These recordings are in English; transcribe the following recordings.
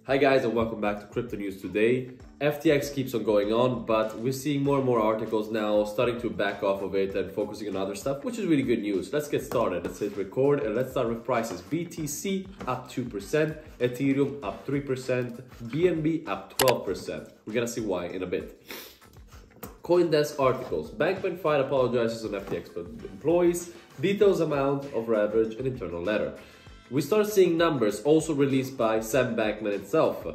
Hi guys and welcome back to Crypto News Today. FTX keeps on going on, but we're seeing more and more articles now starting to back off of it and focusing on other stuff, which is really good news. Let's get started. Let's hit record and let's start with prices. BTC up 2%, Ethereum up 3%, BNB up 12%. We're gonna see why in a bit. CoinDesk articles. Bankman-Fried apologizes on FTX employees, details amount of leverage and internal letter. We start seeing numbers also released by Sam Bankman itself.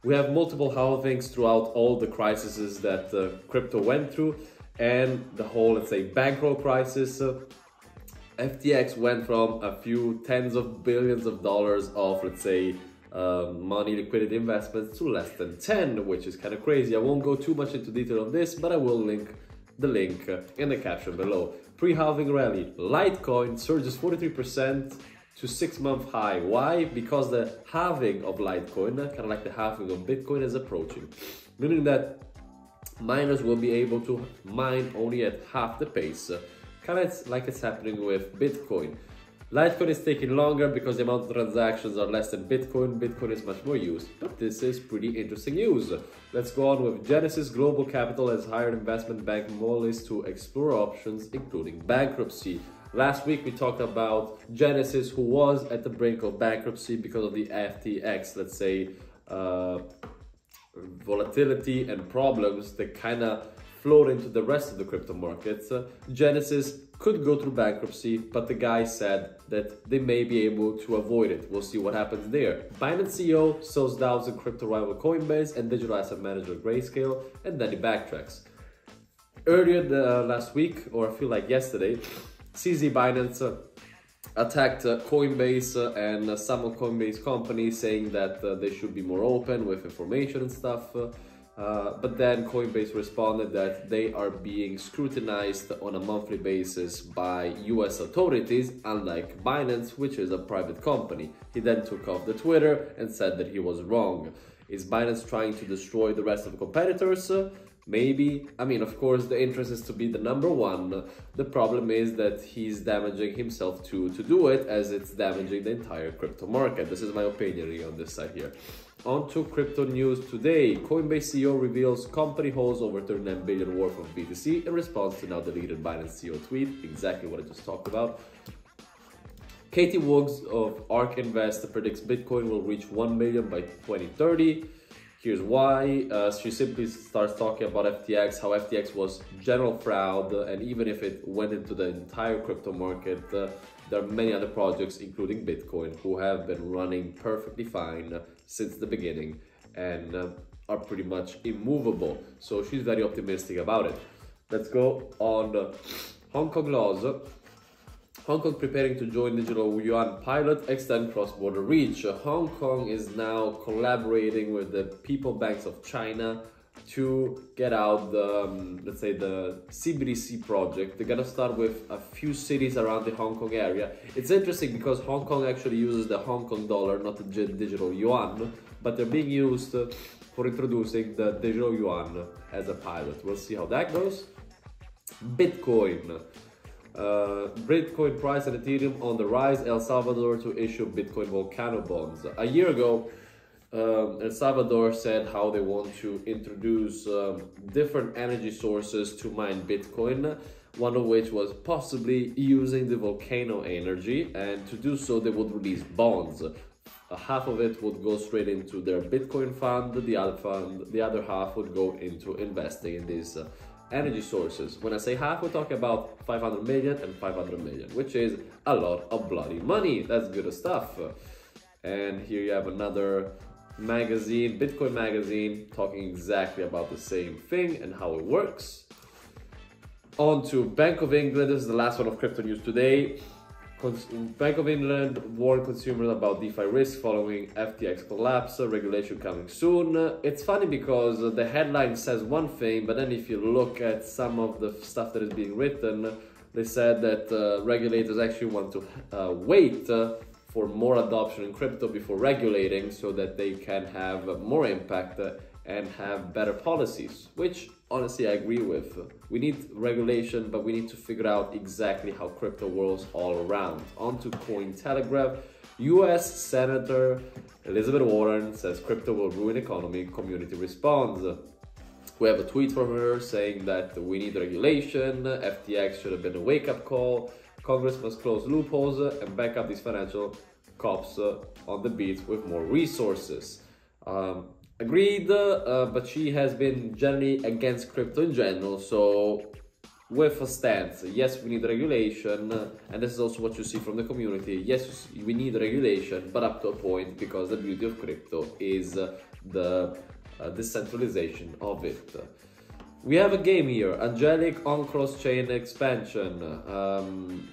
We have multiple halvings throughout all the crises that crypto went through and the whole, let's say, bankroll crisis. FTX went from a few tens of billions of dollars of, let's say, money liquidity investments to less than 10, which is kind of crazy. I won't go too much into detail on this, but I will link the link in the caption below. Pre-halving rally, Litecoin surges 43% to 6-month high. Why? Because the halving of Litecoin, kind of like the halving of Bitcoin, is approaching, meaning that miners will be able to mine only at half the pace, kind of like it's happening with Bitcoin. Litecoin is taking longer because the amount of transactions are less than Bitcoin. Bitcoin is much more used, but this is pretty interesting news. Let's go on with Genesis Global Capital has hired investment bank Moelis to explore options, including bankruptcy. Last week we talked about Genesis, who was at the brink of bankruptcy because of the FTX, let's say, volatility and problems that kind of flowed into the rest of the crypto markets. Genesis could go through bankruptcy, but the guy said that they may be able to avoid it. We'll see what happens there. Binance CEO sows doubts in crypto rival Coinbase and digital asset manager Grayscale, and then he backtracks. Earlier last week, or I feel like yesterday, CZ Binance attacked Coinbase and some of Coinbase companies, saying that they should be more open with information and stuff. But then Coinbase responded that they are being scrutinized on a monthly basis by US authorities, unlike Binance, which is a private company. He then took off the Twitter and said that he was wrong. Is Binance trying to destroy the rest of the competitors? Maybe. I mean, of course, the interest is to be the number one. The problem is that he's damaging himself to do it, as it's damaging the entire crypto market. This is my opinion on this side here. On to crypto news today. Coinbase CEO reveals company holds over 39 billion worth of BTC in response to now deleted Binance CEO tweet. Exactly what I just talked about. Katie Woods of ARK Invest predicts Bitcoin will reach 1 million by 2030. Here's why. She simply starts talking about FTX, how FTX was general fraud, and even if it went into the entire crypto market, there are many other projects, including Bitcoin, who have been running perfectly fine since the beginning and are pretty much immovable. So she's very optimistic about it. Let's go on Hong Kong laws. Hong Kong preparing to join digital yuan pilot, extend cross-border reach. Hong Kong is now collaborating with the People Banks of China to get out the, let's say, the CBDC project. They're gonna start with a few cities around the Hong Kong area. It's interesting because Hong Kong actually uses the Hong Kong dollar, not the digital yuan, but they're being used for introducing the digital yuan as a pilot. We'll see how that goes. Bitcoin. Bitcoin price and Ethereum on the rise. El Salvador to issue Bitcoin volcano bonds. A year ago, El Salvador said how they want to introduce different energy sources to mine Bitcoin, one of which was possibly using the volcano energy, and to do so they would release bonds. Half of it would go straight into their Bitcoin fund, the other half would go into investing in these energy sources. When I say half, we're talking about 500 million and 500 million, which is a lot of bloody money. That's good stuff. And here you have another magazine, Bitcoin magazine, talking exactly about the same thing and how it works. On to Bank of England. This is the last one of crypto news today. Bank of England warned consumers about DeFi risk following FTX collapse, regulation coming soon. It's funny because the headline says one thing, but then if you look at some of the stuff that is being written, they said that regulators actually want to wait for more adoption in crypto before regulating so that they can have more impact and have better policies, which honestly I agree with. We need regulation, but we need to figure out exactly how crypto works all around. On to Cointelegraph. US Senator Elizabeth Warren says crypto will ruin economy, community responds. We have a tweet from her saying that we need regulation, FTX should have been a wake-up call, Congress must close loopholes and back up these financial cops on the beat with more resources. Agreed, but she has been generally against crypto in general, so with a stance, yes, we need regulation, and this is also what you see from the community. Yes, we need regulation, but up to a point, because the beauty of crypto is the decentralization of it. We have a game here, Angelic on cross-chain expansion.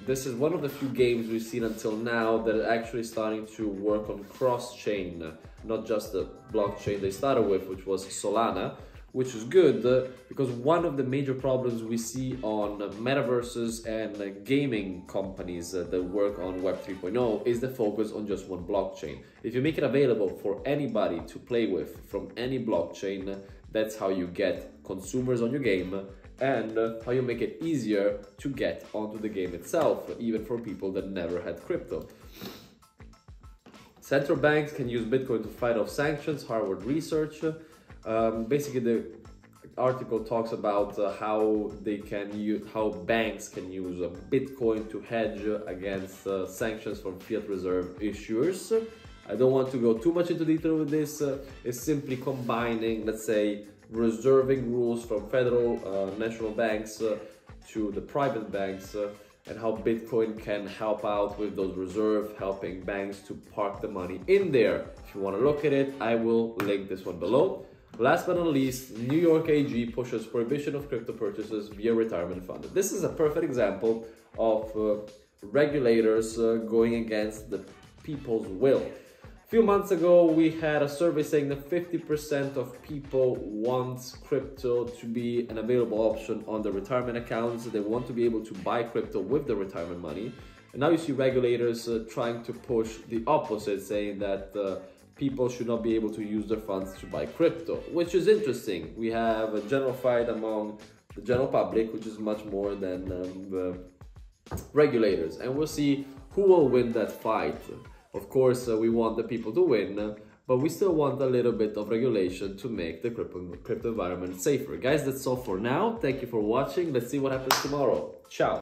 This is one of the few games we've seen until now that are actually starting to work on cross-chain, not just the blockchain they started with, which was Solana, which is good because one of the major problems we see on metaverses and gaming companies that work on Web 3.0 is the focus on just one blockchain. If you make it available for anybody to play with from any blockchain, that's how you get consumers on your game and how you make it easier to get onto the game itself, even for people that never had crypto. Central banks can use Bitcoin to fight off sanctions, Harvard research. Basically, the article talks about how banks can use Bitcoin to hedge against sanctions from fiat reserve issuers. I don't want to go too much into detail with this. It's simply combining, let's say, reserving rules from federal national banks to the private banks and how Bitcoin can help out with those reserves, helping banks to park the money in there. If you want to look at it, I will link this one below. Last but not least, New York AG pushes prohibition of crypto purchases via retirement fund. This is a perfect example of regulators going against the people's will. A few months ago, we had a survey saying that 50% of people want crypto to be an available option on the retirement accounts. They want to be able to buy crypto with their retirement money. And now you see regulators trying to push the opposite, saying that people should not be able to use their funds to buy crypto, which is interesting. We have a general fight among the general public, which is much more than the regulators. And we'll see who will win that fight. Of course, we want the people to win, but we still want a little bit of regulation to make the crypto environment safer. Guys, that's all for now. Thank you for watching. Let's see what happens tomorrow. Ciao.